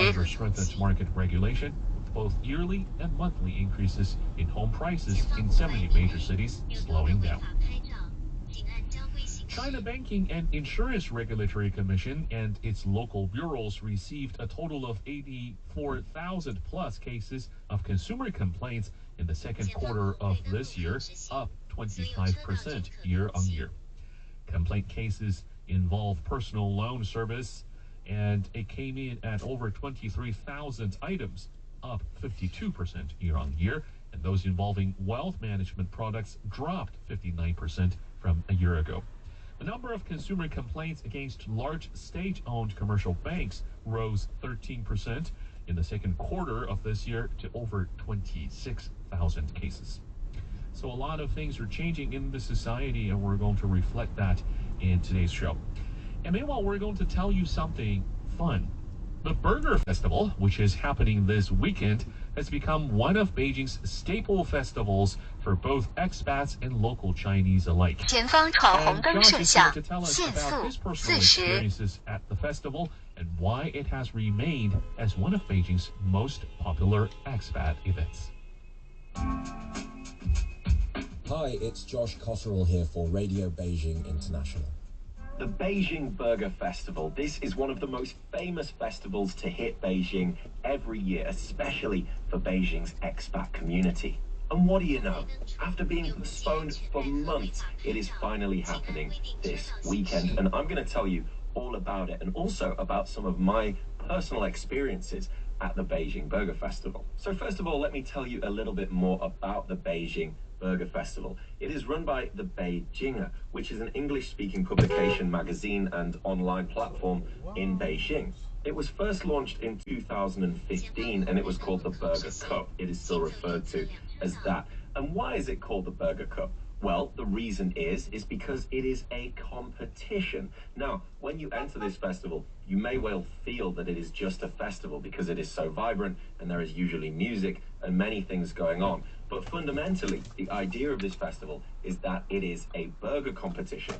Under strengthened market regulation, both yearly and monthly increases in home prices in 70 major cities slowing down. China Banking and Insurance Regulatory Commission and its local bureaus received a total of 84,000 plus cases of consumer complaints in the second quarter of this year, up 25% year on year. Complaint cases involve personal loan service, and it came in at over 23,000 items, up 52% year on year, and those involving wealth management products dropped 59% from a year ago. The number of consumer complaints against large state-owned commercial banks rose 13% in the second quarter of this year to over 26,000 cases. So a lot of things are changing in the society, and we're going to reflect that in today's show. And meanwhile, we're going to tell you something fun. The Burger Festival, which is happening this weekend, has become one of Beijing's staple festivals for both expats and local Chinese alike. 前方闯红灯摄像， to tell us 限 about 速 his personal 40。 experiences at the festival and why it has remained as one of Beijing's most popular expat events. Hi, it's Josh Cotterill here for Radio Beijing International. The Beijing Burger Festival. This is one of the most famous festivals to hit Beijing every year, especially for Beijing's expat community. And what do you know? After being postponed for months, it is finally happening this weekend. And I'm going to tell you all about it, and also about some of my personal experiences at the Beijing Burger Festival. So first of all, let me tell you a little bit more about the Beijing Burger Festival. It is run by the Beijing, which is an English-speaking publication, magazine, and online platform in Beijing. It was first launched in 2015, and it was called the Burger Cup. It is still referred to as that. And why is it called the Burger Cup? Well, the reason is because it is a competition. Now, when you enter this festival, you may well feel that it is just a festival because it is so vibrant and there is usually music and many things going on. But fundamentally, the idea of this festival is that it is a burger competition.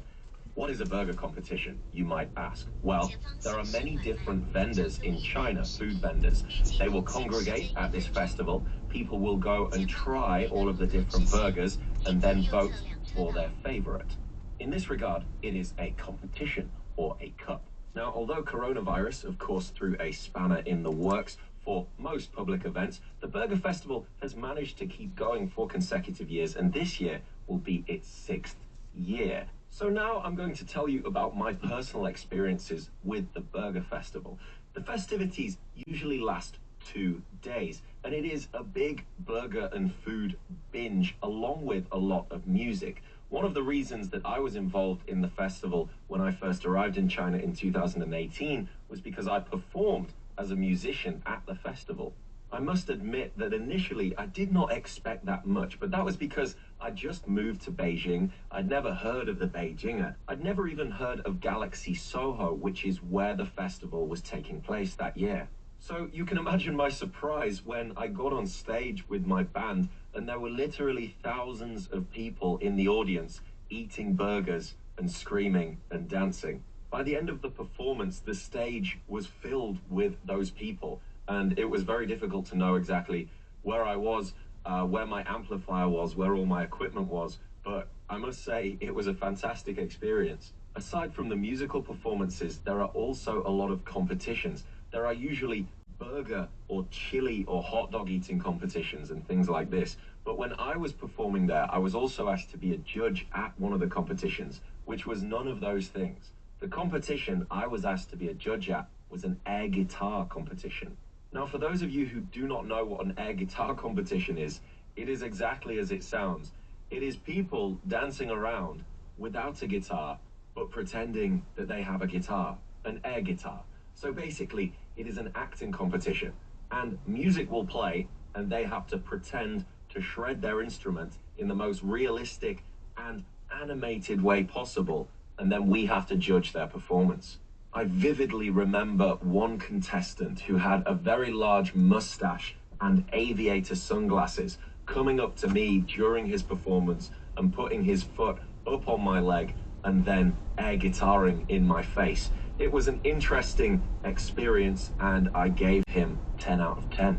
What is a burger competition, you might ask? Well, there are many different vendors in China, food vendors. They will congregate at this festival. People will go and try all of the different burgers and then vote for their favorite. In this regard, it is a competition or a cup. Now, although coronavirus, of course, threw a spanner in the works for most public events, the Burger Festival has managed to keep going for consecutive years, and this year will be its 6th year. So now I'm going to tell you about my personal experiences with the Burger Festival. The festivities usually last 2 days, and it is a big burger and food binge along with a lot of music. One of the reasons that I was involved in the festival when I first arrived in China in 2018 was because I performed as a musician at the festival. I must admit that initially I did not expect that much, but that was because I just moved to Beijing. I'd never heard of the Beijinger. I'd never even heard of Galaxy Soho, which is where the festival was taking place that year. So you can imagine my surprise when I got on stage with my band and there were literally thousands of people in the audience eating burgers and screaming and dancing. By the end of the performance, the stage was filled with those people, and it was very difficult to know exactly where I was, where my amplifier was, where all my equipment was, but I must say it was a fantastic experience. Aside from the musical performances, there are also a lot of competitions. There are usually burger or chili or hot dog eating competitions and things like this. But when I was performing there, I was also asked to be a judge at one of the competitions, which was none of those things. The competition I was asked to be a judge at was an air guitar competition. Now, for those of you who do not know what an air guitar competition is, it is exactly as it sounds. It is people dancing around without a guitar, but pretending that they have a guitar, an air guitar. So basically, it is an acting competition, and music will play, and they have to pretend to shred their instrument in the most realistic and animated way possible, and then we have to judge their performance. I vividly remember one contestant who had a very large mustache and aviator sunglasses coming up to me during his performance and putting his foot up on my leg and then air guitaring in my face. It was an interesting experience, and I gave him 10 out of 10.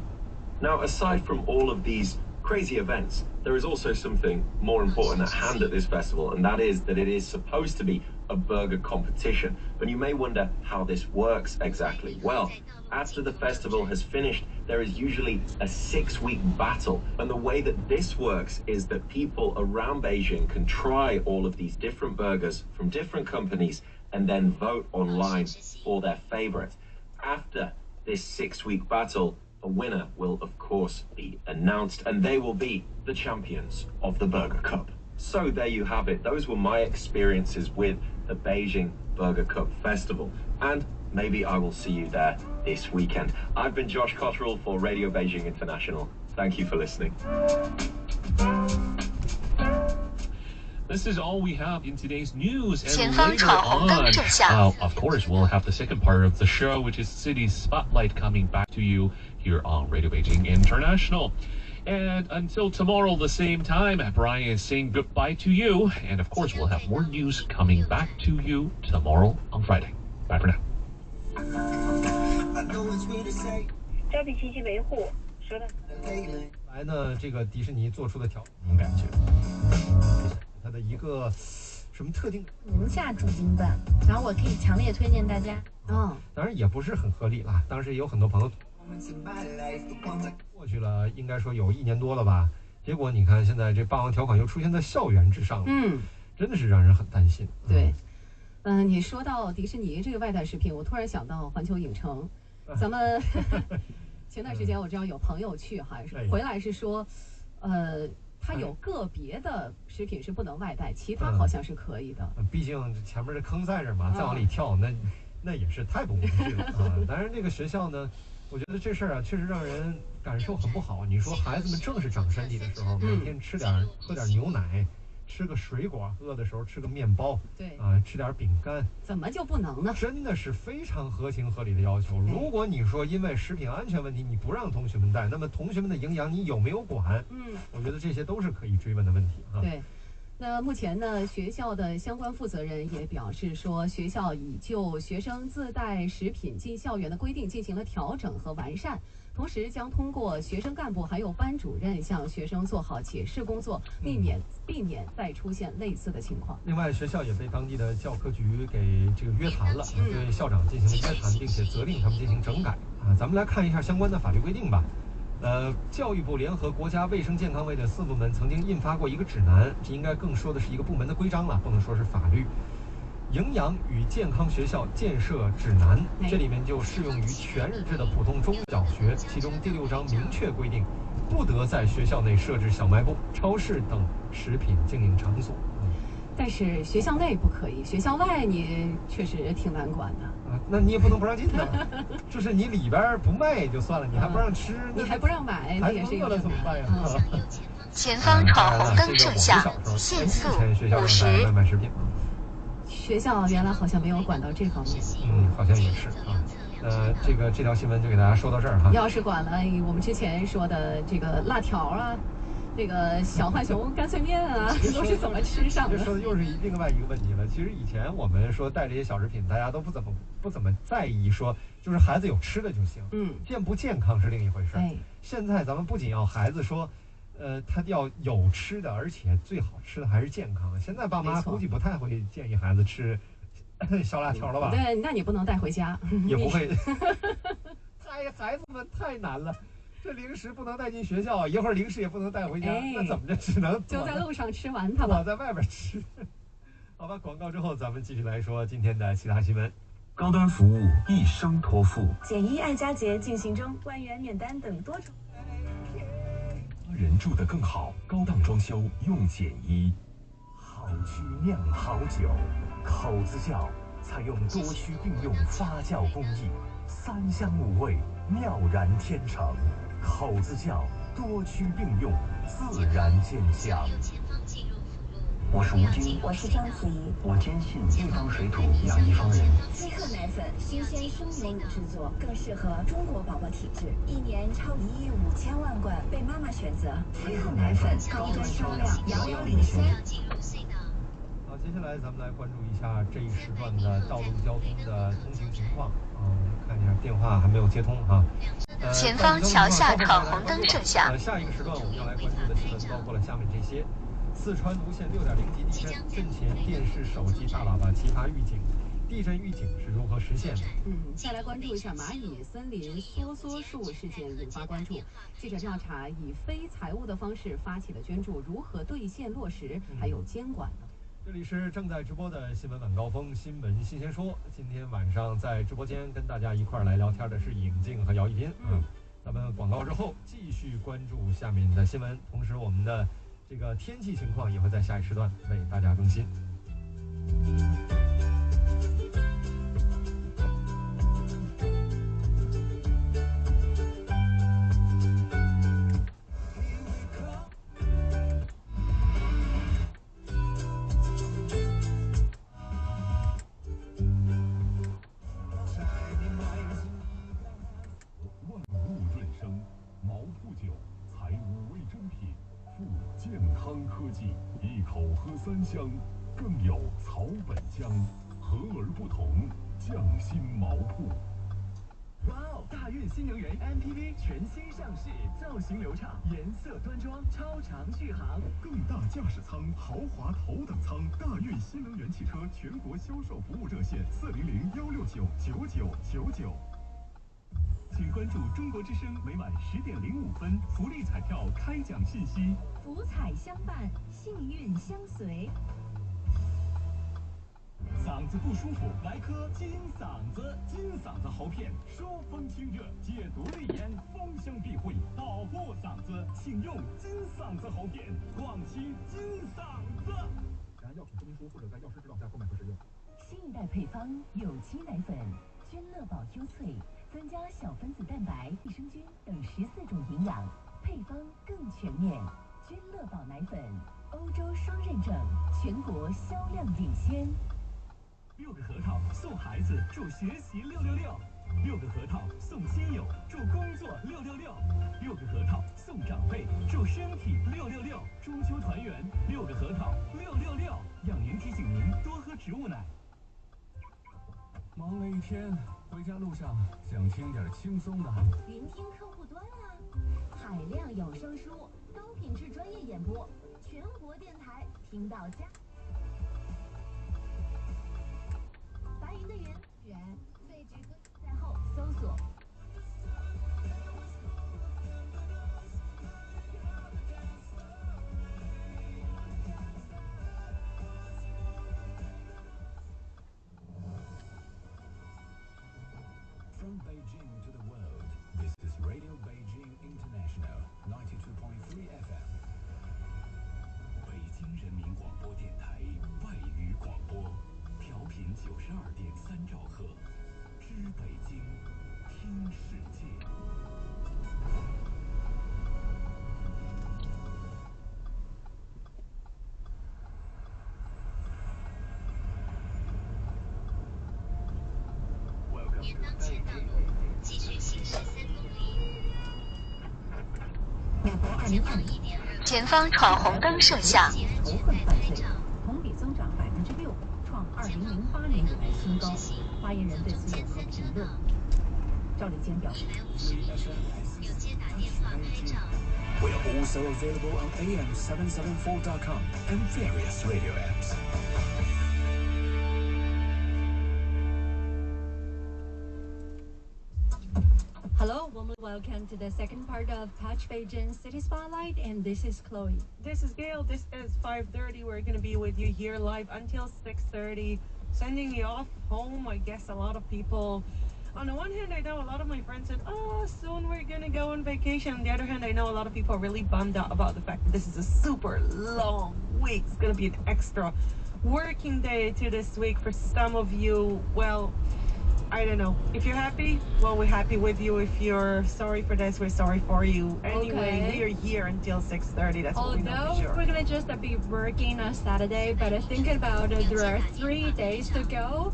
Now, aside from all of these crazy events, there is also something more important at hand at this festival, and that is that it is supposed to be a burger competition. But you may wonder how this works exactly. Well, after the festival has finished, there is usually a 6-week battle. And the way that this works is that people around Beijing can try all of these different burgers from different companies and then vote online for their favorite. After this 6-week battle, a winner will of course be announced, and they will be the champions of the Burger Cup. So there you have it. Those were my experiences with the Beijing Burger Cup Festival, and maybe I will see you there this weekend. I've been Josh Cotterill for Radio Beijing International. Thank you for listening. This is all we have in today's news. And 前方闯红灯正向。 of course, we'll have the second part of the show, which is City Spotlight, coming back to you here on Radio Beijing International. And until tomorrow, the same time, Brian is saying goodbye to you. And of course, we'll have more news coming back to you tomorrow on Friday. Bye for now. 招聘信息维护，说的。来呢，这个迪士尼做出的调整感觉，它的一个什么特定宁夏驻京办，然后我可以强烈推荐大家。当然也不是很合理啦。当时也有很多朋友过去了，应该说有1年多了吧。结果你看，现在这霸王条款又出现在校园之上了，真的是让人很担心。对，你说到迪士尼这个外带食品，我突然想到环球影城，咱们前段时间我知道有朋友去，好像是回来是说，它有个别的食品是不能外带，其他好像是可以的。毕竟前面这坑在这嘛，再往里跳，那也是太不公平了啊！当然，这个学校呢，我觉得这事儿啊，确实让人感受很不好。你说孩子们正是长身体的时候，每天喝点牛奶，吃个水果，饿的时候吃个面包，对啊，吃点饼干，怎么就不能呢？真的是非常合情合理的要求。如果你说因为食品安全问题你不让同学们带，那么同学们的营养你有没有管？我觉得这些都是可以追问的问题啊。对。那目前呢，学校的相关负责人也表示说，学校已就学生自带食品进校园的规定进行了调整和完善，同时将通过学生干部还有班主任向学生做好解释工作，避免再出现类似的情况。另外，学校也被当地的教科局给这个约谈了，对校长进行了约谈，并且责令他们进行整改啊。咱们来看一下相关的法律规定吧。教育部联合国家卫生健康委的4部门曾经印发过一个指南，这应该更说的是一个部门的规章了，不能说是法律。营养与健康学校建设指南，这里面就适用于全日制的普通中小学，其中第6章明确规定，不得在学校内设置小卖部、超市等食品经营场所。但是学校内不可以，学校外你确实挺难管的啊。那你也不能不让进呢，就是你里边不卖也就算了，你还不让吃，你还不让买，还也是有饿了怎么办呀？前方闯红灯正向，限速50。外卖食品吗？学校原来好像没有管到这方面。好像也是啊。这条新闻就给大家说到这儿哈。要是管了我们之前说的这个辣条啊。这个小浣熊干脆面啊，都是怎么吃上的？这说的又是另外一个问题了。其实以前我们说带这些小食品，大家都不怎么在意，说就是孩子有吃的就行。健不健康是另一回事。现在咱们不仅要孩子说，他要有吃的，而且最好吃的还是健康。现在爸妈估计不太会建议孩子吃小辣条了吧？对，那你不能带回家，也不会。孩子们太难了。这零食不能带进学校，一会儿零食也不能带回家，那怎么着？只能就在路上吃完它吧。我在外边吃。好吧，广告之后咱们继续来说今天的其他新闻。高端服务一生托付，简易爱家节进行中，万元免单等多种。人住得更好，高档装修用简易，好居酿好酒，口子窖采用多区并用发酵工艺，3香5味，妙然天成。口子窖多区并用，自然见香。我是吴京，我是章子怡，我坚信一方水土养一方人。滋贺奶粉新鲜生牛乳制作，更适合中国宝宝体质，1年超1亿5千万罐被妈妈选择。滋贺奶粉高端销量遥遥领先。接接下来咱们来关注一下这一时段的道路交通的通行情况啊。我们看一下电话还没有接通啊。前方桥下闯红灯摄像。下一个时段我们要来关注的新闻包括了下面这些：四川无限6.0级地震，震前电视、手机大喇叭奇葩预警。地震预警是如何实现的？再来关注一下蚂蚁森林梭树事件引发关注。记者调查，以非财务的方式发起的捐助如何兑现落实，还有监管呢？这里是正在直播的新闻晚高峰新闻新鲜说。今天晚上在直播间跟大家一块儿来聊天的是尹静和姚一斌。咱们广告之后继续关注下面的新闻，同时我们的这个天气情况也会在下一时段为大家更新。科技一口喝3香，更有草本香，和而不同，匠心毛铺。哇哦！大运新能源 MPV 全新上市，造型流畅，颜色端庄，超长续航，更大驾驶舱，豪华头等舱。大运新能源汽车全国销售服务热线：400-169-9999。请关注中国之声每晚10点05分福利彩票开奖信息。福彩相伴，幸运相随。嗓子不舒服，来颗金嗓子。金嗓子喉片，疏风清热，解毒利咽，芳香避秽，保护嗓子。请用金嗓子喉片，广西金嗓子。按药品说明书或者在药师指导下购买和使用。新一代配方有机奶粉，君乐宝优萃，增加小分子蛋白、益生菌等14种营养，配方更全面。君乐宝奶粉，欧洲双认证，全国销量领先。6个核桃送孩子助学习666，6个核桃送亲友助工作666，6个核桃送长辈助身体666。中秋团圆，6个核桃666，养您提醒您多喝植物奶。忙了一天，回家路上想听点轻松的。云听客户端啊，海量有声书，高品质专业演播，全国电台听到家。白云的云，废纸歌在后搜索。From Beijing to the world, this is Radio Beijing International 92.3 FM. 北京人民广播电台外语广播，调频92.3兆赫，知北京，听世界。前方前道路继续行驶3公里。前方闯红灯摄像。仇恨犯罪同比增长6%，创2008年以来新高。发言人对此有何评论？赵立坚表示。有接打电话拍照。We are also available on am774.com and various radio apps. Hello, welcome to the second part of Touch Beijing City Spotlight, and this is Chloe. This is Gail. This is 5:30. We're going to be with you here live until 6:30, sending you off home. I guess a lot of people, on the one hand, I know a lot of my friends said, oh, soon we're going to go on vacation. On the other hand, I know a lot of people are really bummed out about the fact that this is a super long week. It's going to be an extra working day to this week for some of you. Well, I don't know. If you're happy, well, we're happy with you. If you're sorry for this, we're sorry for you. Anyway, we are here until 6:30. That's what we know for sure. We're gonna just be working on Saturday, but thinking about it, there are 3 days to go.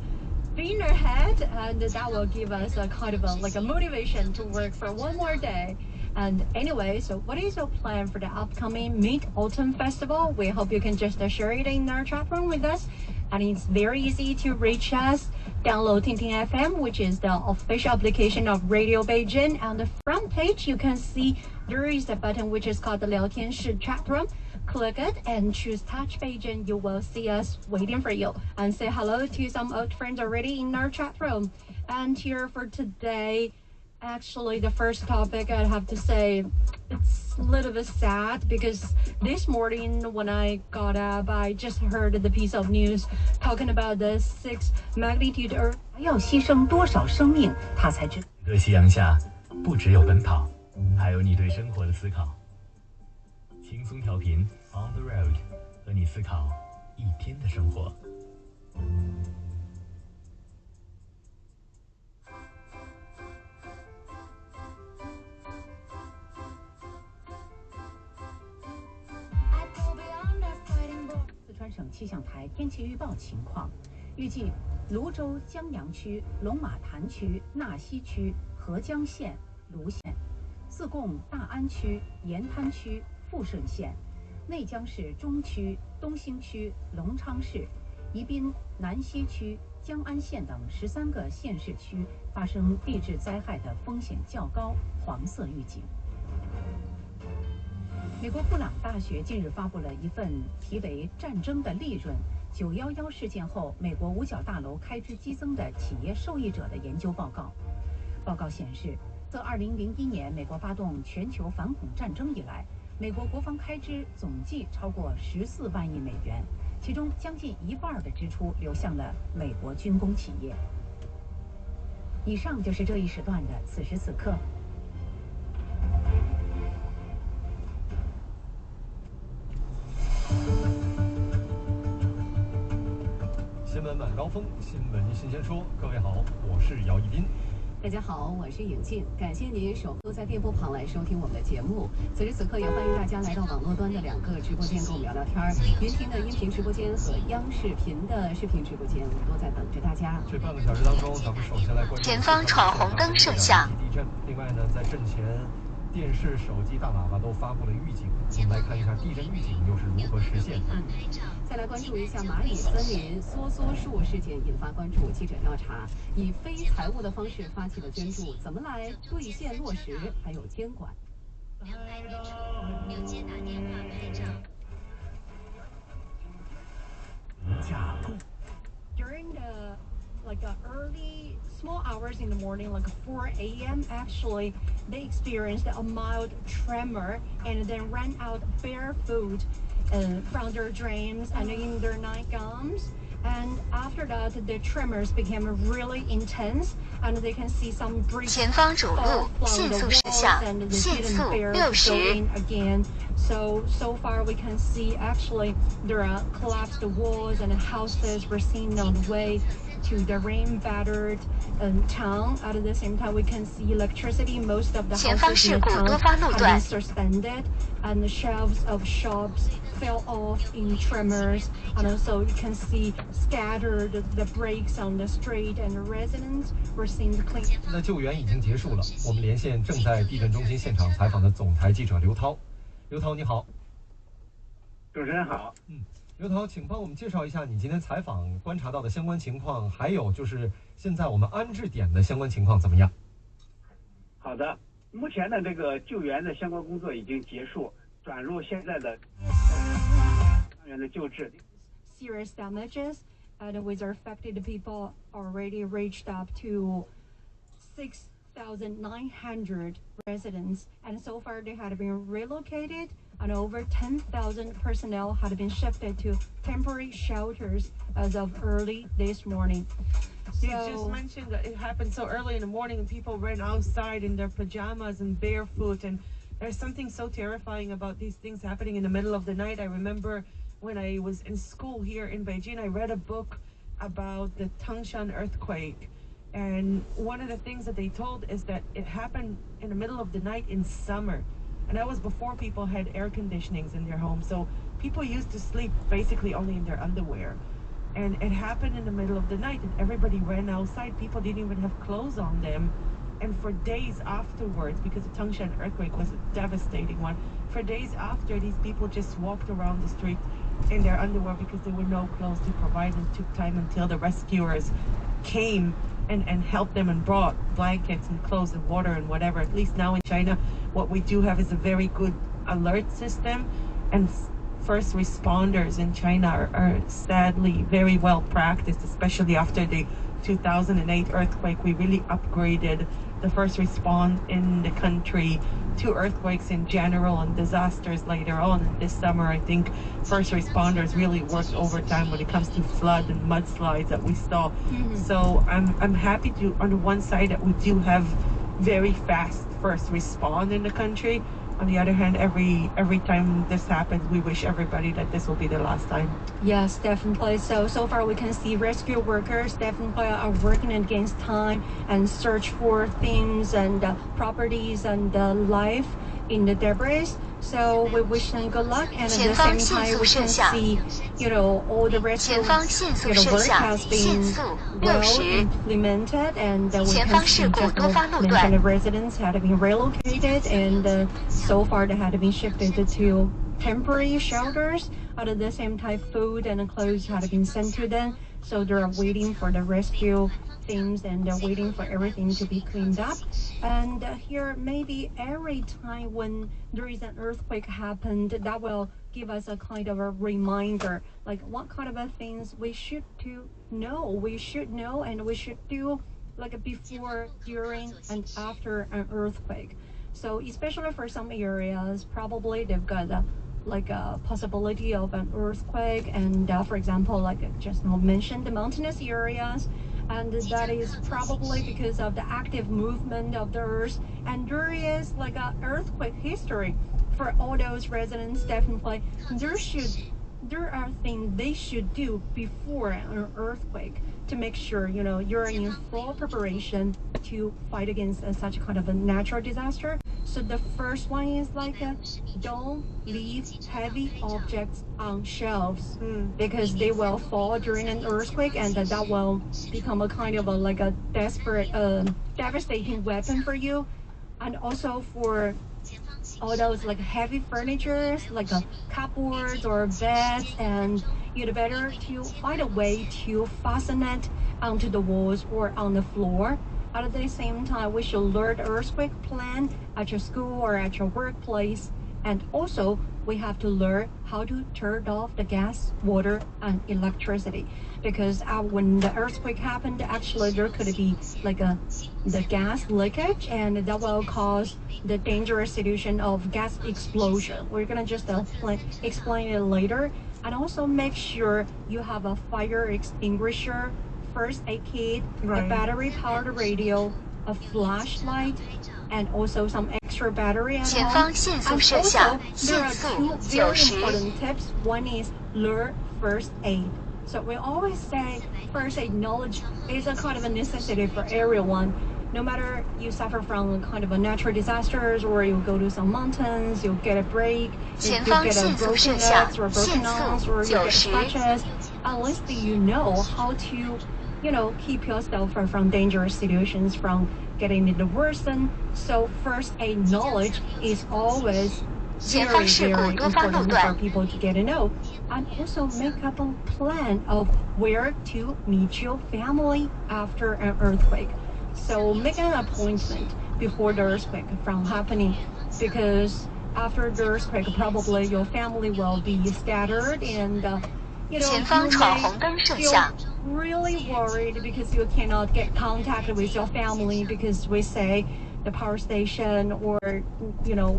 Being ahead, and that will give us a kind of like a motivation to work for one more day. And anyway, so what is your plan for the upcoming Mid-Autumn Festival? We hope you can just share it in our chat room with us. And it's very easy to reach us. Download Tintin FM, which is the official application of Radio Beijing. On the front page, you can see there is a button which is called the 聊天室 chat room. Click it and choose Touch Beijing. You will see us waiting for you. And say hello to some old friends already in our chat room. And here for today, actually, the first topic I have to say, it's a little bit sad because this morning when I got up, I just heard the piece of news talking about the 6 magnitude earth. 要牺牲多少生命，他才知。的夕阳下，不只有奔跑，还有你对生活的思考。轻松调频 On the Road， 和你思考一天的生活。四川省气象台天气预报情况，预计泸州江阳区、龙马潭区、纳溪区、合江县、泸县、自贡大安区、盐滩区、富顺县、内江市中区、东兴区、隆昌市、宜宾南溪区、江安县等13个县市区发生地质灾害的风险较高，黄色预警。美国布朗大学近日发布了一份题为《战争的利润：911事件后美国五角大楼开支激增的企业受益者》的研究报告。报告显示，自2001年美国发动全球反恐战争以来，美国国防开支总计超过14万亿美元，其中将近一半的支出流向了美国军工企业。以上就是这一时段的此时此刻。新闻晚高峰，新闻新鲜说。各位好，我是姚一斌。大家好，我是尹静，感谢您守候在电波旁来收听我们的节目。此时此刻也欢迎大家来到网络端的2个直播间跟我们聊聊天儿，云听的音频直播间和央视频的视频直播间，我们都在等着大家。这半个小时当中，咱们首先来关注前方闯红灯摄像。地震。另外呢，在震前，电视、手机、大喇叭都发布了预警。我们来看一下地震预警又是如何实现的。再来关注一下蚂蚁森林梭梭树事件引发关注，记者调查以非财务的方式发起的捐助，怎么来兑现落实，还有监管。200米有接打电话拍照。During the early small hours in the morning, like 4 a.m. actually, they experienced a mild tremor and then ran out barefoot from their dreams and in their nightgowns. And after that, the tremors became really intense, and they can see some bricks fall from the walls, and they didn't bear to go in again. So far we can see actually there are collapsed walls and houses were seen on the way to the rain-battered town. At the same time, we can see electricity. Most of the houses in the town have been suspended, and the shelves of shops fell off in tremors. And also, you can see scattered the bricks on the street, and the residents were seen to clean. 那救援已经结束了，我们连线正在地震中心现场采访的总台记者刘涛。刘涛，你好。主持人好。刘涛，请帮我们介绍一下你今天采访观察到的相关情况，还有就是现在我们安置点的相关情况怎么样？好的，目前的这个救援的相关工作已经结束，转入现在的伤员的救治。Serious damages, and with affected people already reached up to 6,900 residents, and so far they had been relocated, and over 10,000 personnel had been shifted to temporary shelters as of early this morning. You just mentioned that it happened so early in the morning and people ran outside in their pajamas and barefoot, and there's something so terrifying about these things happening in the middle of the night. I remember when I was in school here in Beijing, I read a book about the Tangshan earthquake. And one of the things that they told is that it happened in the middle of the night in summer. And that was before people had air conditionings in their homes. So people used to sleep basically only in their underwear. And it happened in the middle of the night and everybody ran outside. People didn't even have clothes on them. And for days afterwards, because the Tangshan earthquake was a devastating one, for days after, these people just walked around the street in their underwear because there were no clothes to provide, and took time until the rescuers came and helped them and brought blankets and clothes and water and whatever. At least now in China, what we do have is a very good alert system, and first responders in China are sadly very well practiced, especially after the 2008 earthquake. We really upgraded the first response in the country to earthquakes in general and disasters later on. And this summer, I think first responders really worked overtime when it comes to flood and mudslides that we saw. So I'm happy to, on the one side, that we do have very fast first respond in the country. On the other hand, every time this happens, we wish everybody that this will be the last time. Yes, definitely. So far we can see rescue workers definitely are working against time and search for things and properties and life in the debris. So we wish them good luck, and at the same time we can see, all the rescue, work has been well implemented, and we can see just the residents had been relocated, and so far they had been shifted to temporary shelters. At the same time, food and clothes had been sent to them, so they're waiting for the rescue things, and they're waiting for everything to be cleaned up. And here, maybe every time when there is an earthquake happened, that will give us a kind of a reminder, like what kind of things we should know, and we should do like before, during, and after an earthquake. So especially for some areas, probably they've got like a possibility of an earthquake, and for example, like I just now mentioned, the mountainous areas, and that is probably because of the active movement of the earth, and there is like a earthquake history for all those residents. Definitely there are things they should do before an earthquake to make sure you're in full preparation to fight against such kind of a natural disaster. So the first one is like don't leave heavy objects on shelves because they will fall during an earthquake, and that will become a kind of like a desperate devastating weapon for you. And also for all those like heavy furnitures like cupboards or beds, and you'd better to find a way to fasten it onto the walls or on the floor. At the same time, we should learn the earthquake plan at your school or at your workplace. And also, we have to learn how to turn off the gas, water, and electricity. Because when the earthquake happened, actually there could be like the gas leakage, and that will cause the dangerous situation of gas explosion. We're gonna just explain it later. And also make sure you have a fire extinguisher, first aid kit, a battery-powered radio, a flashlight, and also some extra battery at home. And also, there are two very important tips. One is learn first aid. So we always say first aid knowledge is a kind of a necessity for everyone. No matter you suffer from kind of a natural disasters, or you go to some mountains, you'll get a break, you get a broken legs or broken arms, or you get scratches. At least you know how to keep yourself from dangerous situations, from getting it worsened. So first aid knowledge is always very, very important for people to get to know. And also make up a plan of where to meet your family after an earthquake. So make an appointment before the earthquake from happening, because after the earthquake, probably your family will be scattered, and you may feel really worried because you cannot get contact with your family, because we say the power station, or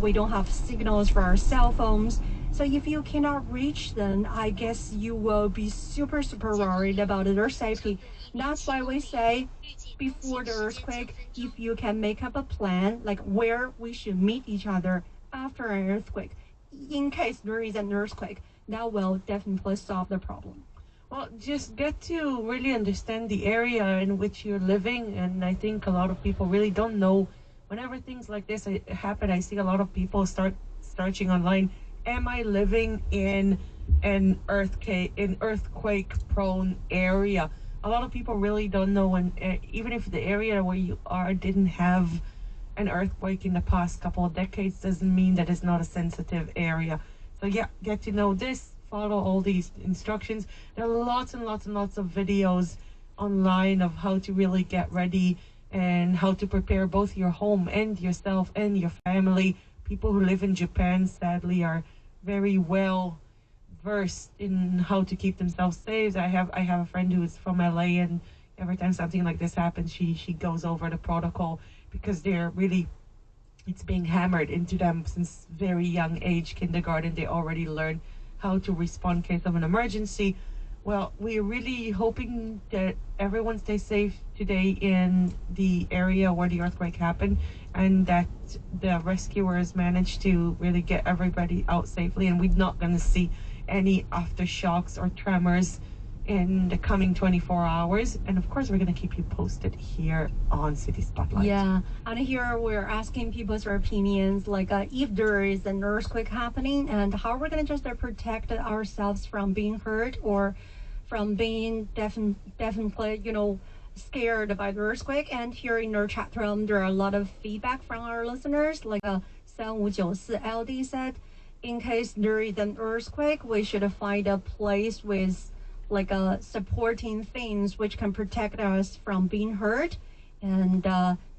we don't have signals for our cell phones. So if you cannot reach them, I guess you will be super worried about their safety. That's why we say before the earthquake, if you can make up a plan like where we should meet each other after an earthquake, in case there is an earthquake, that will definitely solve the problem. Well, just get to really understand the area in which you're living. And I think a lot of people really don't know. Whenever things like this happen, I see a lot of people start searching online, am I living in an earthquake prone area? a lot of people really don't know when, even if the area where you are didn't have an earthquake in the past couple of decades, doesn't mean that it's not a sensitive area. So yeah, get to know this, follow all these instructions. There are lots and lots and lots of videos online of how to really get ready and how to prepare both your home and yourself and your family. People who live in Japan, sadly, are very well versed in how to keep themselves safe. I have a friend who is from LA, and every time something like this happens, she goes over the protocol, because they're really, it's being hammered into them since very young age, kindergarten. They already learn how to respond in case of an emergency. Well, we're really hoping that everyone stays safe today in the area where the earthquake happened, and that the rescuers managed to really get everybody out safely, and we're not going to see any aftershocks or tremors in the coming 24 hours. And of course, we're going to keep you posted here on City Spotlight. Yeah, and here we're asking people's opinions, like if there is an earthquake happening, and how we're going to just protect ourselves from being hurt or from being definitely, scared by the earthquake. And here in our chat room, there are a lot of feedback from our listeners, like 3594LD said, in case there is an earthquake, we should find a place with like supporting things which can protect us from being hurt. And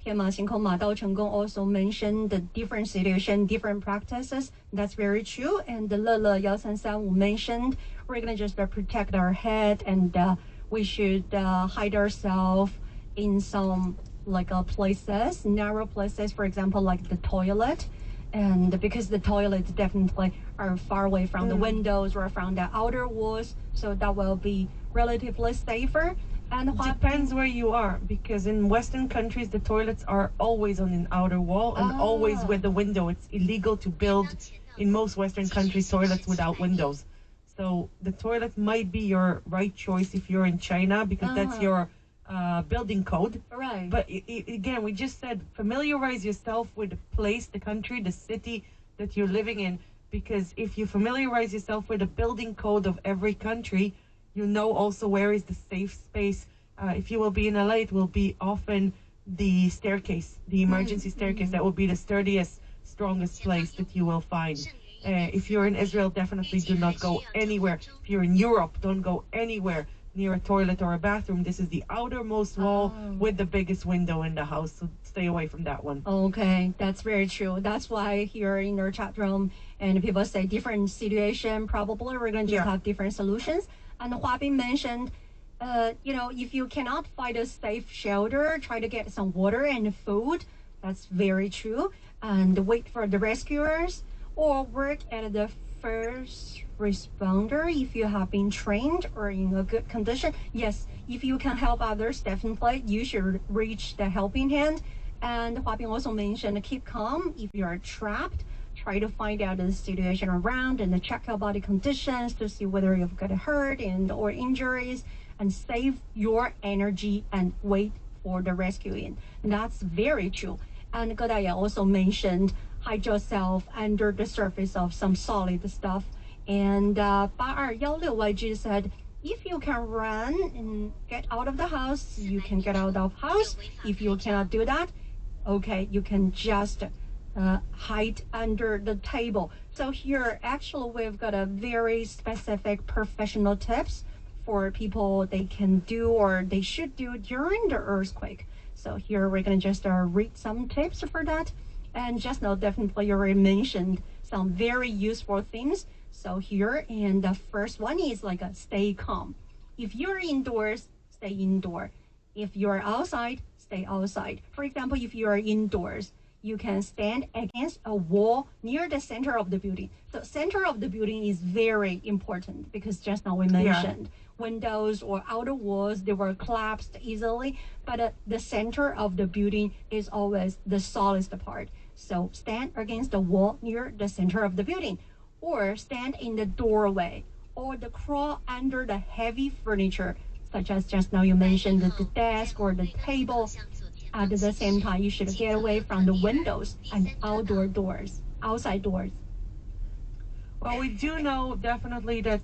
天马行空马到成功 also mentioned the different situation, different practices. That's very true. And the 乐乐1335 mentioned we're going to just protect our head, and we should hide ourselves in some like places, narrow places, for example, like the toilet. And because the toilets definitely are far away from the windows or from the outer walls, so that will be relatively safer. And it depends where you are, because in Western countries, the toilets are always on an outer wall and always with the window. It's illegal to build in most Western countries toilets without windows. So the toilet might be your right choice if you're in China, because that's your building code. Right. But again, we just said familiarize yourself with the place, the country, the city that you're living in, because if you familiarize yourself with the building code of every country, you know also where is the safe space. If you will be in LA, it will be often the staircase, the emergency staircase. That will be the sturdiest, strongest place that you will find. If you're in Israel, definitely do not go anywhere. If you're in Europe, don't go anywhere near a toilet or a bathroom. This is the outermost wall with the biggest window in the house, so stay away from that one. Okay, that's very true. That's why here in our chat room, and people say different situation, probably we're going to just have different solutions. And Huabin mentioned, if you cannot find a safe shelter, try to get some water and food. That's very true. And wait for the rescuers, or work at the first responder if you have been trained or in a good condition. Yes, if you can help others, definitely you should reach the helping hand. And Huabin also mentioned keep calm. If you are trapped, try to find out the situation around and check your body conditions to see whether you've got hurt or injuries, and save your energy and wait for the rescuing. And that's very true. And Godaya also mentioned hide yourself under the surface of some solid stuff. And 8216YG said, if you can run and get out of the house, you can get out of house. If you cannot do that, okay, you can just hide under the table. So here, actually, we've got a very specific professional tips for people they can do or they should do during the earthquake. So here we're going to just read some tips for that. And just now, definitely you already mentioned some very useful things. So here, and the first one is like stay calm. If you're indoors, stay indoor. If you're outside, stay outside. For example, if you are indoors, you can stand against a wall near the center of the building. The center of the building is very important because just now we mentioned windows or outer walls, they were collapsed easily, but the center of the building is always the solidest part. So stand against the wall near the center of the building, or stand in the doorway, or crawl under the heavy furniture, such as just now you mentioned the desk or the table. At the same time, you should get away from the windows and outside doors. Well, we do know definitely that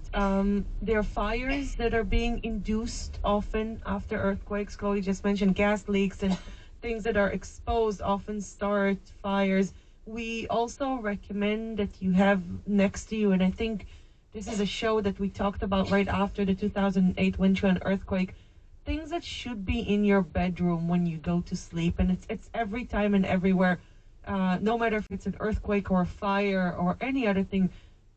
there are fires that are being induced often after earthquakes. Chloe just mentioned gas leaks and things that are exposed often start fires. We also recommend that you have next to you, and I think this is a show that we talked about right after the 2008 Wenchuan earthquake, things that should be in your bedroom when you go to sleep. And it's every time and everywhere, no matter if it's an earthquake or a fire or any other thing.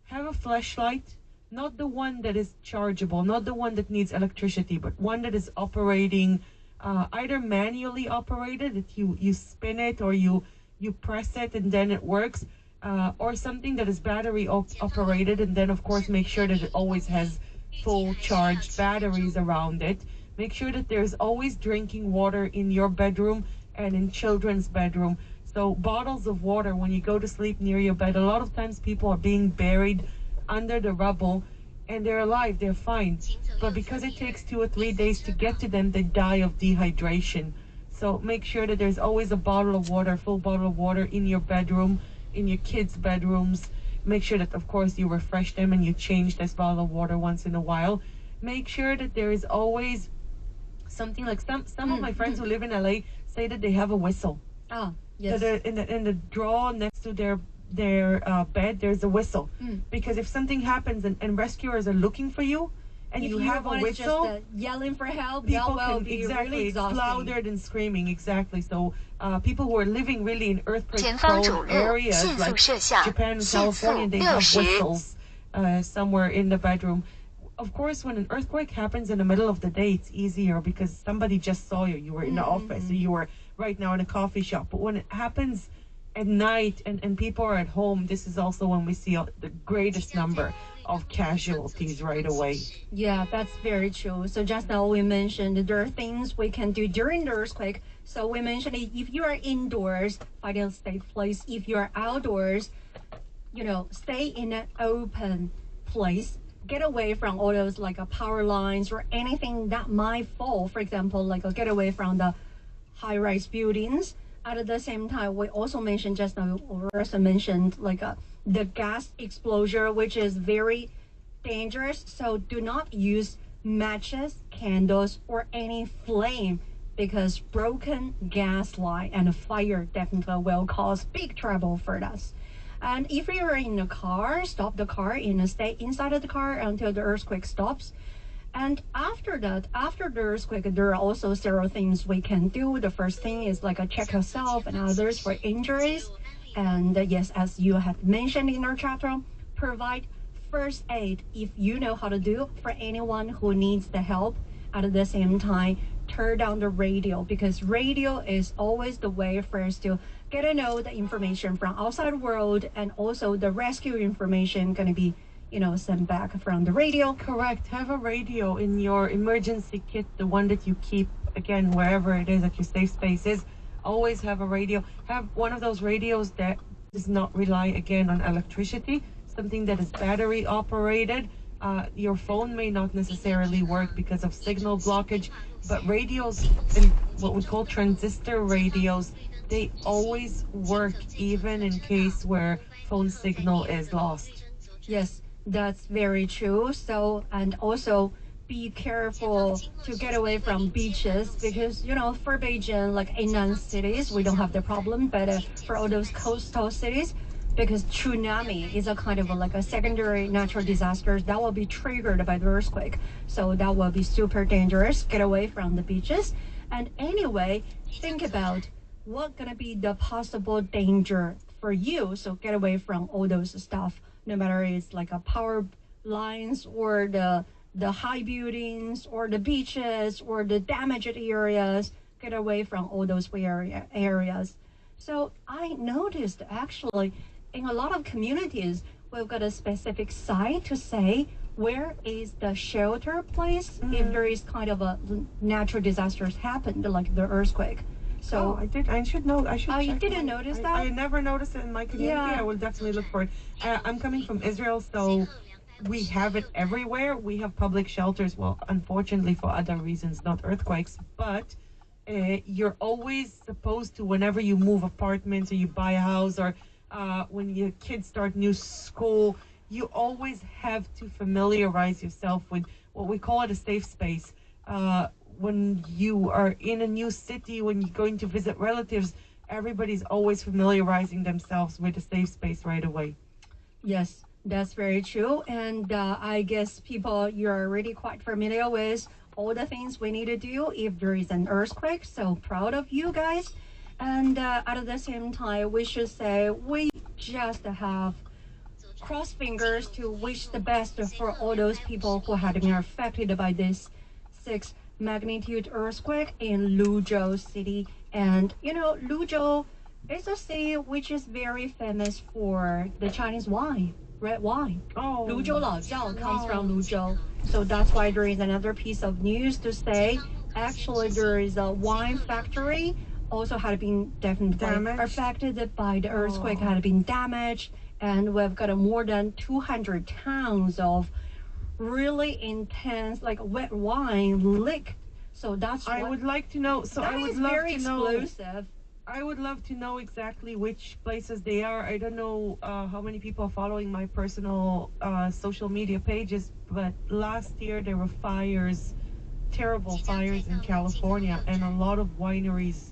Have a flashlight, not the one that is chargeable, not the one that needs electricity, but one that is operating, either manually operated, that you spin it or you press it and then it works, or something that is battery operated, and then of course make sure that it always has full charged batteries around it. Make sure that there's always drinking water in your bedroom and in children's bedroom. So bottles of water when you go to sleep near your bed. A lot of times people are being buried under the rubble and they're alive, they're fine. But because it takes 2 or 3 days to get to them, they die of dehydration. So make sure that there's always a bottle of water, full bottle of water in your bedroom, in your kids' bedrooms. Make sure that, of course, you refresh them and you change this bottle of water once in a while. Make sure that there is always something like some of my friends who live in LA say that they have a whistle. Yes. That in the drawer next to their bed, there's a whistle. Because if something happens and rescuers are looking for you, and you have a whistle, just, yelling for help, people that will can, be exactly, really exhausting. it's louder than screaming, exactly. So people who are living really in earthquake-prone areas like Japan and California, they have whistles somewhere in the bedroom. Of course, when an earthquake happens in the middle of the day, it's easier because somebody just saw you. You were in the office, or you were right now in a coffee shop. But when it happens at night and people are at home, this is also when we see the greatest number of casualties right away. Yeah, that's very true. So just now we mentioned there are things we can do during the earthquake. So we mentioned if you are indoors, find a safe place. If you are outdoors, stay in an open place. Get away from all those power lines or anything that might fall. For example, get away from the high-rise buildings. At the same time, we also mentioned just now, Rosa mentioned the gas explosion, which is very dangerous. So do not use matches, candles, or any flame because broken gas line and a fire definitely will cause big trouble for us. And if you're in a car, stop the car and stay inside of the car until the earthquake stops. And after that, after the earthquake, there are also several things we can do. The first thing is check yourself and others for injuries. And yes, as you have mentioned in our chapter, provide first aid if you know how to do for anyone who needs the help. At the same time, turn down the radio because radio is always the way for us to get to know the information from outside world, and also the rescue information going to be sent back from the radio. Correct. Have a radio in your emergency kit, the one that you keep, again, wherever it is at your safe spaces. Always have a radio. Have one of those radios that does not rely, again, on electricity, something that is battery operated. Your phone may not necessarily work because of signal blockage, but radios, and what we call transistor radios, they always work even in case where phone signal is lost. Yes, that's very true. So, and also be careful to get away from beaches because, for Beijing, inland cities, we don't have the problem, but for all those coastal cities, because tsunami is a kind of a secondary natural disaster that will be triggered by the earthquake. So that will be super dangerous. Get away from the beaches. And anyway, think about what's going to be the possible danger for you. So get away from all those stuff, no matter it's a power lines or the high buildings or the beaches or the damaged areas. Get away from all those areas. So I noticed actually in a lot of communities, we've got a specific site to say where is the shelter place if there is kind of a natural disasters happened, like the earthquake. So I should know. I should. Oh, you check didn't notice that? I never noticed it in my community. Yeah. I will definitely look for it. I'm coming from Israel, so we have it everywhere. We have public shelters. Well, unfortunately for other reasons, not earthquakes, but you're always supposed to, whenever you move apartments or you buy a house or when your kids start new school, you always have to familiarize yourself with what we call it a safe space. When you are in a new city, when you're going to visit relatives, everybody's always familiarizing themselves with a safe space right away. Yes, that's very true. And I guess people, you're already quite familiar with all the things we need to do if there is an earthquake. So proud of you guys. And at the same time, we should say we just have cross fingers to wish the best for all those people who had been affected by this 6 magnitude earthquake in Luzhou city. And you know, Luzhou is a city which is very famous for the Chinese wine, red wine. Oh, Luzhou Laojiao comes from Luzhou. So that's why there is another piece of news to say actually there is a wine factory also had been definitely affected by the earthquake, had been damaged, and we've got more than 200 tons of really intense like wet wine leak. So that's I would like to know. So that I would is love very to know. explosive. I would love to know exactly which places they are. I don't know how many people are following my personal social media pages, but last year there were fires, terrible fires in California, and a lot of wineries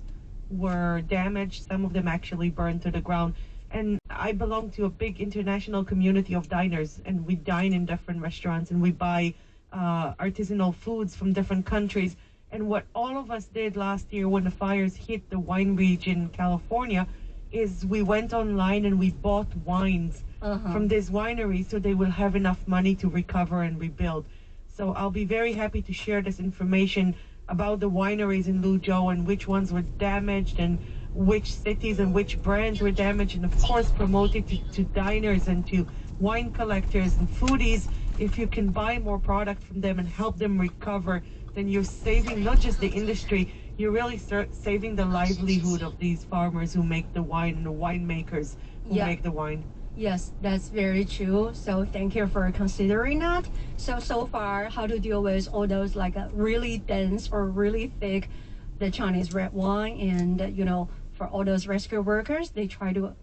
were damaged. Some of them actually burned to the ground. And I belong to a big international community of diners, and we dine in different restaurants, and we buy artisanal foods from different countries. And what all of us did last year when the fires hit the wine region in California is we went online and we bought wines from this winery so they will have enough money to recover and rebuild. So I'll be very happy to share this information about the wineries in Luzhou and which ones were damaged and which cities and which brands were damaged, and of course promote it to diners and to wine collectors and foodies. If you can buy more product from them and help them recover, then you're saving not just the industry, you're really saving the livelihood of these farmers who make the wine and the winemakers who make the wine. Yes, that's very true. So thank you for considering that. So far, how to deal with all those like really dense or really thick, the Chinese red wine, and you know, for all those rescue workers, they try to,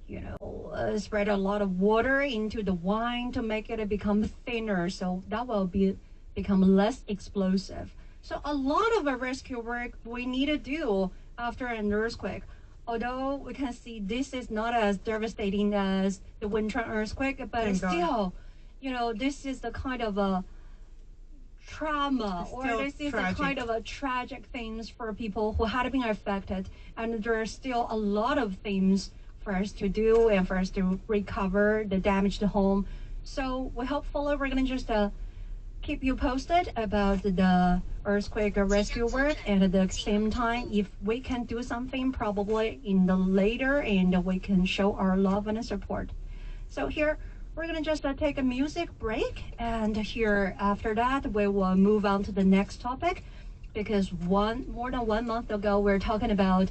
you know, spread a lot of water into the wine to make it become thinner, so that will become less explosive. So a lot of rescue work we need to do after an earthquake. Although we can see this is not as devastating as the Winter earthquake, but still, you know, this is the kind of a trauma, or this is a kind of a tragic things for people who had been affected, and there are still a lot of things for us to do and for us to recover the damaged home. So we hopefully we're gonna just keep you posted about the earthquake rescue work, and at the same time, if we can do something probably in the later, and we can show our love and support. So here we're gonna just take a music break, and here after that we will move on to the next topic, because more than 1 month ago we're talking about,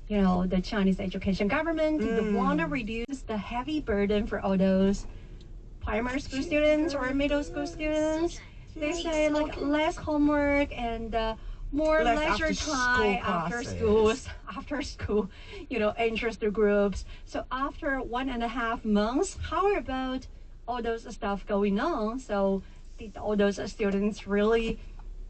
you know, the Chinese education government they want to reduce the heavy burden for all those primary school students or middle school students. They say like less homework and more leisure time after school, you know, interest groups. So after 1.5 months, how about all those stuff going on? So did all those students really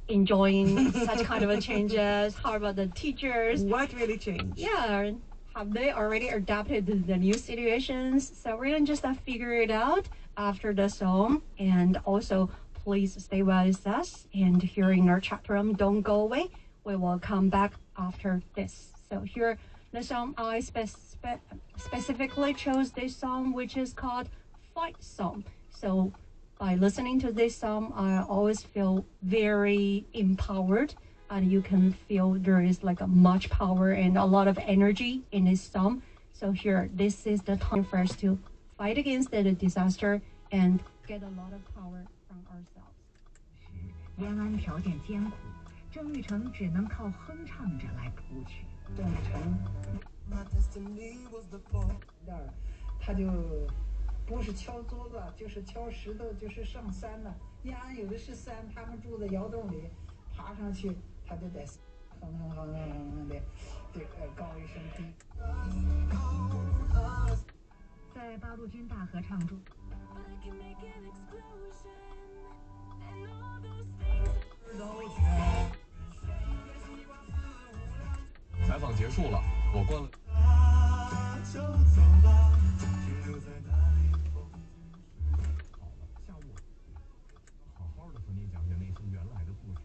enjoying such kind of a changes? How about the teachers? What really changed? Yeah, have they already adapted to the new situations? So we're gonna just figure it out after the song, and also please stay with us. And here in our chat room, don't go away. We will come back after this. So here, the song I specifically chose this song, which is called Fight Song. So by listening to this song, I always feel very empowered, and you can feel there is like a much power and a lot of energy in this song. So here, this is the time for us to fight against the disaster and get a lot of power from ourselves. 延安条件艰苦，郑玉成只能靠哼唱着来谱曲。郑玉成，他就不是敲桌子，就是敲石头，就是上山了。延安有的是山，他们住在窑洞里，爬上去他就得哼的，对，高一声低。在八路军大合唱中。采访结束了，我关了。好了，下午好好的和你讲讲那些原来的故事。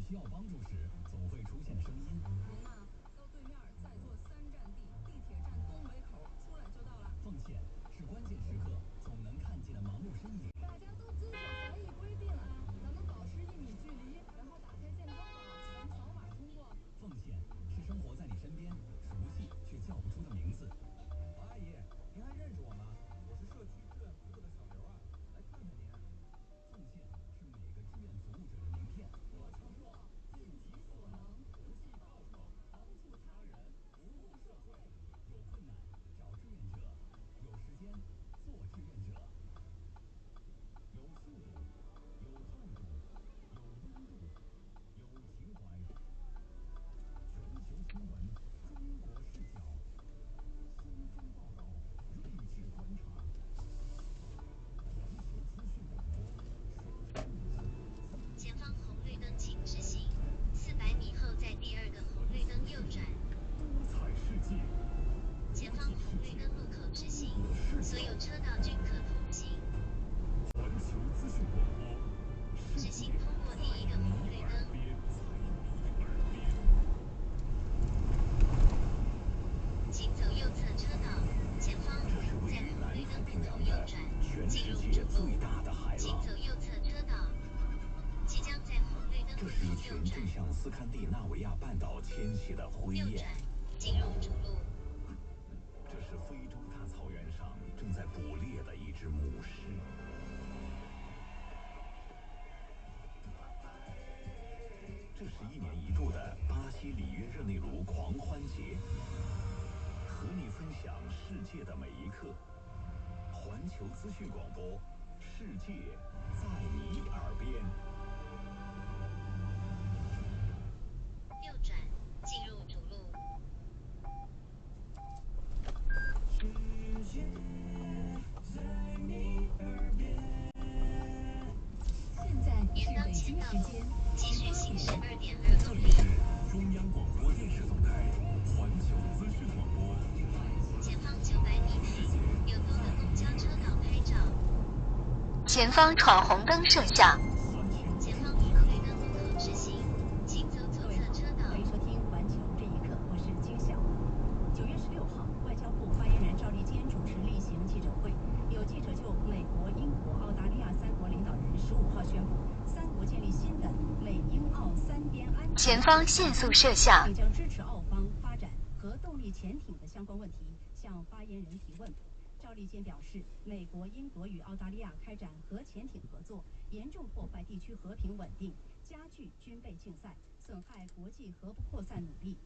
需要帮助时，总会出现声音。您呐，到对面再坐3站地，地铁站东北口出来就到了。奉献是关键时刻总能看见的忙碌身影。大家都遵守防疫规定啊，咱们保持1米距离，然后打开健康宝，咱们扫码通过。奉献是生活在你身边，熟悉却叫不出的名字。王阿姨，您还认识我吗？我是社区志愿服务的小刘啊，来看看您。奉献是每个志愿服务者的名片。我承诺尽己所能，不计报酬，帮助他人，服务社会。有困难找志愿者，有时间做志愿者。有速度，有态度，有温度，有情怀。全球新闻，中国视角，新风报道，睿智观察。环球资讯广播。前方红绿灯请直行，400米后在第2个红绿灯右转。多彩世界。前方红绿灯路口直行，所有车道均可通行。环球资讯广播。直行通过第1个红绿灯。请走右侧车道，前方在红绿灯路口右转，进入主路。请走右侧车道，即将在红绿灯路口右转。正向斯堪的纳维亚半岛迁徙的灰雁。右转，进入主路。这是非洲大草原上正在捕猎的一只母狮。这是1年1度的巴西里约热内卢狂欢节，和你分享世界的每一刻。环球资讯广播，世界在你耳边。右转，进入主路。现在是北京时间，继续行驶2.2公里。中央广播电视总台环球资讯广播。前方900米内有多个公交车道拍照。前方闯红灯摄像。前方红绿灯路口直行，请走左侧车道。欢迎收听《环球这一刻》，我是金晓。9月16号，外交部发言人赵立坚主持例行记者会，有记者就美国、英国、澳大利亚3国领导人15号宣布3国建立新的美英澳3边安全。前方限速摄像。并将支持澳方发展核动力潜艇的相关问题向发言人提问。赵立坚表示，美国、英国与澳大利亚开展核潜艇合作，严重破坏地区和平稳定，加剧军备竞赛，损害国际核不扩散努力。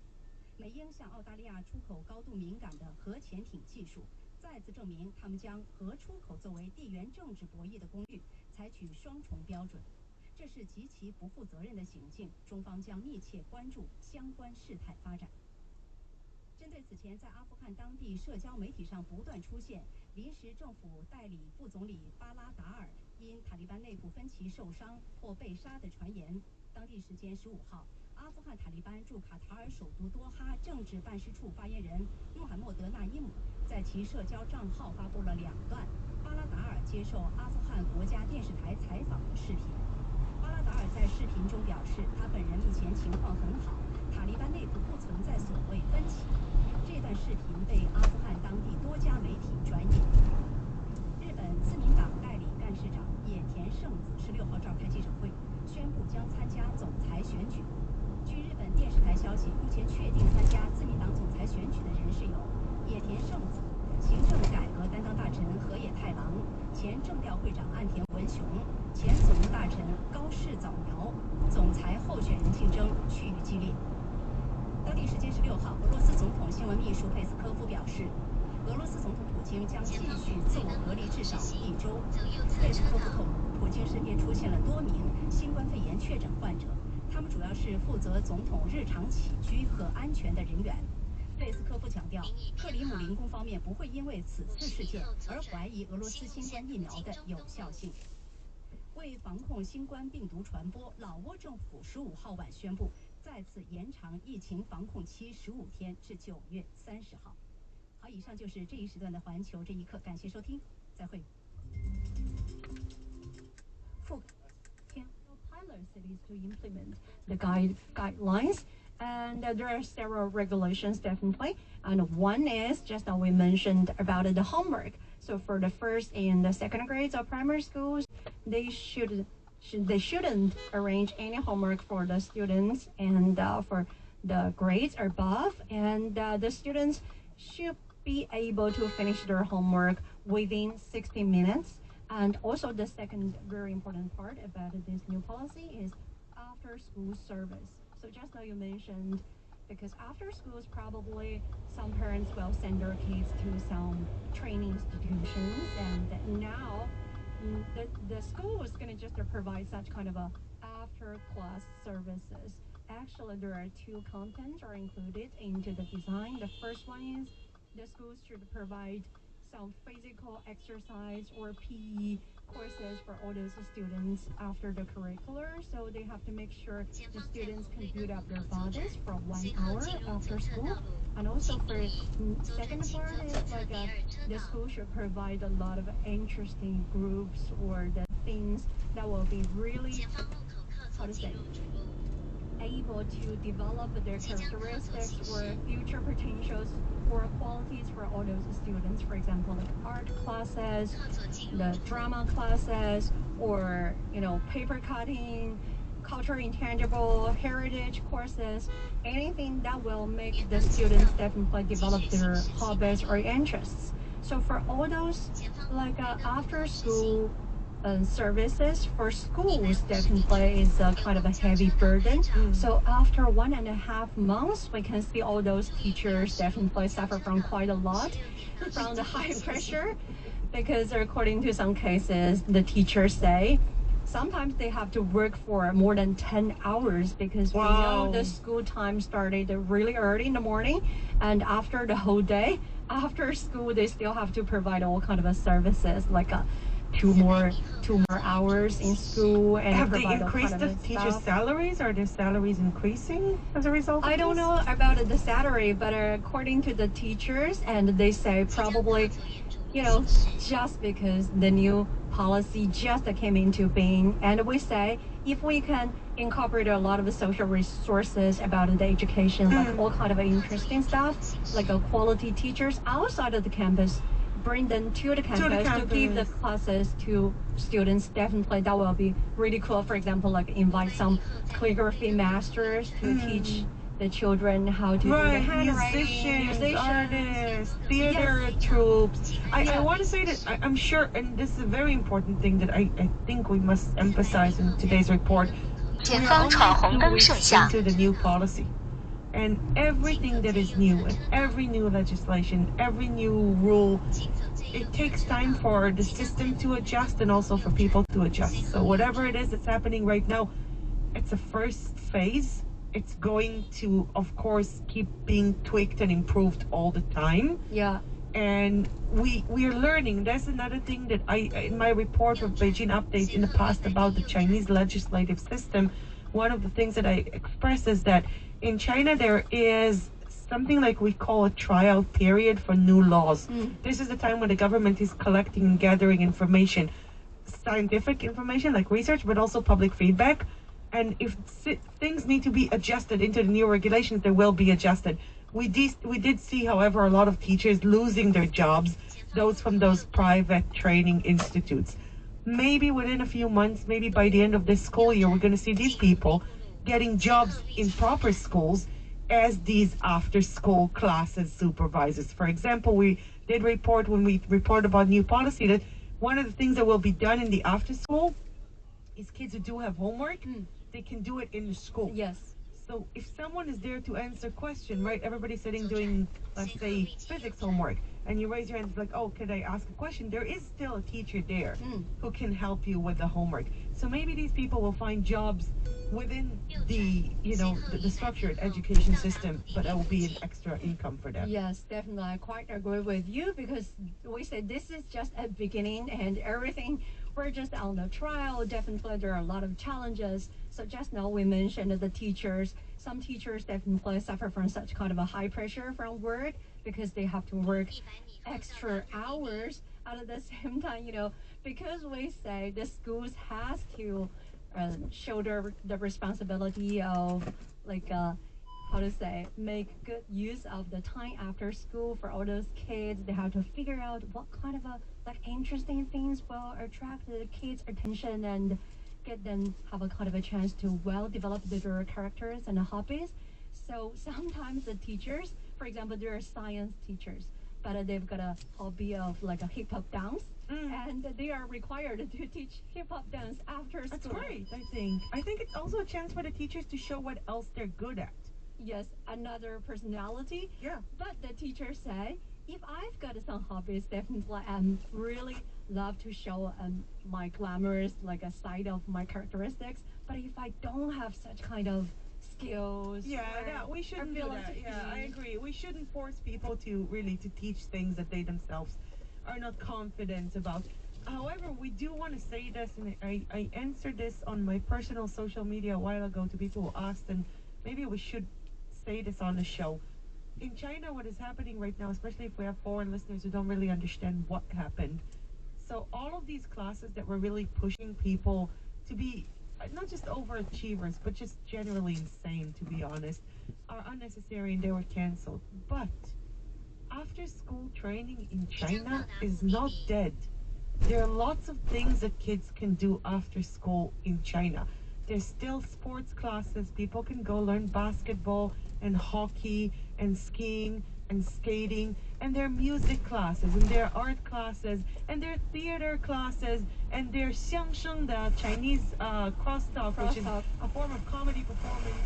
美英向澳大利亚出口高度敏感的核潜艇技术，再次证明他们将核出口作为地缘政治博弈的工具，采取双重标准。这是极其不负责任的行径，中方将密切关注相关事态发展。针对此前在阿富汗当地社交媒体上不断出现临时政府代理副总理巴拉达尔因塔利班内部分歧受伤或被杀的传言，当地时间15号，阿富汗塔利班驻卡塔尔首都多哈政治办事处发言人穆罕默德纳伊姆在其社交账号发布了2段巴拉达尔接受阿富汗国家电视台采访的视频。巴拉达尔在视频中表示，他本人目前情况很好，塔利班内部不存在所谓分歧。这段视频被阿富汗当地多家媒体转引。日本自民党代理干事长野田圣子16号召开记者会，宣布将参加总裁选举。据日本电视台消息，目前确定参加自民党总裁选举的人士有野田圣子、行政改革担当大臣河野太郎、前政调会长岸田文雄、前总务大臣高市早苗。总裁候选人竞争趋于激烈。当地时间16号，俄罗斯总统新闻秘书佩斯科夫表示，俄罗斯总统普京将继续自我隔离至少1周。佩斯科夫透露，普京身边出现了多名新冠肺炎确诊患者，他们主要是负责总统日常起居和安全的人员。佩斯科夫强调，克里姆林宫方面不会因为此次事件而怀疑俄罗斯新冠疫苗的有效性。为防控新冠病毒传播，老挝政府15号晚宣布再次延长疫情防控期15天至9月30号。好，以上就是这一时段的环球这一刻，感谢收听，再会。Pilot cities to implement the guidelines, and there are several regulations definitely. And one is just that we mentioned about the homework. So for the first and the second grades of primary schools, they shouldn't arrange any homework for the students, and for the grades above, and the students should be able to finish their homework within 60 minutes. And also the second very important part about this new policy is after school service. So just now you mentioned, because after schools probably some parents will send their kids to some training institutions, and now the school is going to just provide such kind of a after class services. Actually, there are two contents are included into the design. The first one is the schools should provide some physical exercise or PE courses for all those students after the curricular, so they have to make sure the students can build up their bodies for 1 hour after school. And also for second part is like the school should provide a lot of interesting groups or the things that will be really, how to say, able to develop their characteristics or future potentials or qualities for all those students. For example, like art classes, the drama classes, or paper cutting, cultural intangible, heritage courses, anything that will make the students definitely develop their hobbies or interests. So for all those like after school services for schools definitely is a kind of a heavy burden. So after 1.5 months, we can see all those teachers definitely suffer from quite a lot from the high pressure, because according to some cases, the teachers say sometimes they have to work for more than 10 hours because we know the school time started really early in the morning, and after the whole day, after school, they still have to provide all kind of services like two more hours in school. And have they increased the teachers' salaries? Are their salaries increasing as a result of I don't know about the salary, but according to the teachers, and they say probably, just because the new policy just came into being, and we say if we can incorporate a lot of the social resources about the education, like all kind of interesting stuff, like quality teachers outside of the campus, bring them to the campus to give the classes to students, definitely that will be really cool. For example, like invite some calligraphy masters to teach the children how to do the handwriting, musicians, artists, theater troops. I want to say that I'm sure, and this is a very important thing that I think we must emphasize in today's report. We are only 2 weeks into the new policy. And everything that is new, and every new legislation, every new rule, it takes time for the system to adjust and also for people to adjust. So whatever it is that's happening right now, it's a first phase. It's going to, of course, keep being tweaked and improved all the time. Yeah. And we are learning. That's another thing that in my report of Beijing updates in the past about the Chinese legislative system, one of the things that I express is that in China, there is something like we call a tryout period for new laws. This is the time when the government is collecting and gathering information. scientific information like research, but also public feedback. And if things need to be adjusted into the new regulations, they will be adjusted. We did see, however, a lot of teachers losing their jobs, those from those private training institutes. Maybe within a few months, maybe by the end of this school year, we're going to see these people getting jobs in proper schools as these after-school classes supervisors. For example, we did report when we report about new policy that one of the things that will be done in the after-school is kids who do have homework, they can do it in the school. Yes. So if someone is there to answer a question, right, everybody's sitting doing, let's say, physics homework, and you raise your hand like, oh, could I ask a question? There is still a teacher there who can help you with the homework. So maybe these people will find jobs within the, the structured education system, but that will be an extra income for them. Yes, definitely. I quite agree with you, because we said this is just a beginning and everything. We're just on the trial. Definitely there are a lot of challenges. So just now we mentioned the teachers. Some teachers definitely suffer from such kind of a high pressure from work, because they have to work extra hours. At the same time, because we say the schools has to shoulder the responsibility of make good use of the time after school for all those kids. They have to figure out what kind of interesting things will attract the kids' attention and get them have a kind of a chance to well develop their characters and hobbies. So sometimes the teachers, for example, there are science teachers, but they've got a hobby of a hip hop dance, and they are required to teach hip hop dance after school. That's great, I think. I think it's also a chance for the teachers to show what else they're good at. Yes, another personality. Yeah. But the teacher said, if I've got some hobbies, definitely I'm really love to show my glamorous a side of my characteristics. But if I don't have such kind of skills, we shouldn't do that. I agree. We shouldn't force people to teach things that they themselves are not confident about. However, we do want to say this, and I answered this on my personal social media a while ago to people who asked, and maybe we should say this on the show. In China, what is happening right now, especially if we have foreign listeners who don't really understand what happened. So all of these classes that were really pushing people to be not just overachievers, but just generally insane, to be honest, are unnecessary, and they were canceled. But after school training in China is not dead. There are lots of things that kids can do after school in China. There's still sports classes. People can go learn basketball and hockey and skiing and skating, and there are music classes, and there are art classes, and there are theater classes, and there's xiangsheng, the Chinese crosstalk, which is a form of comedy performance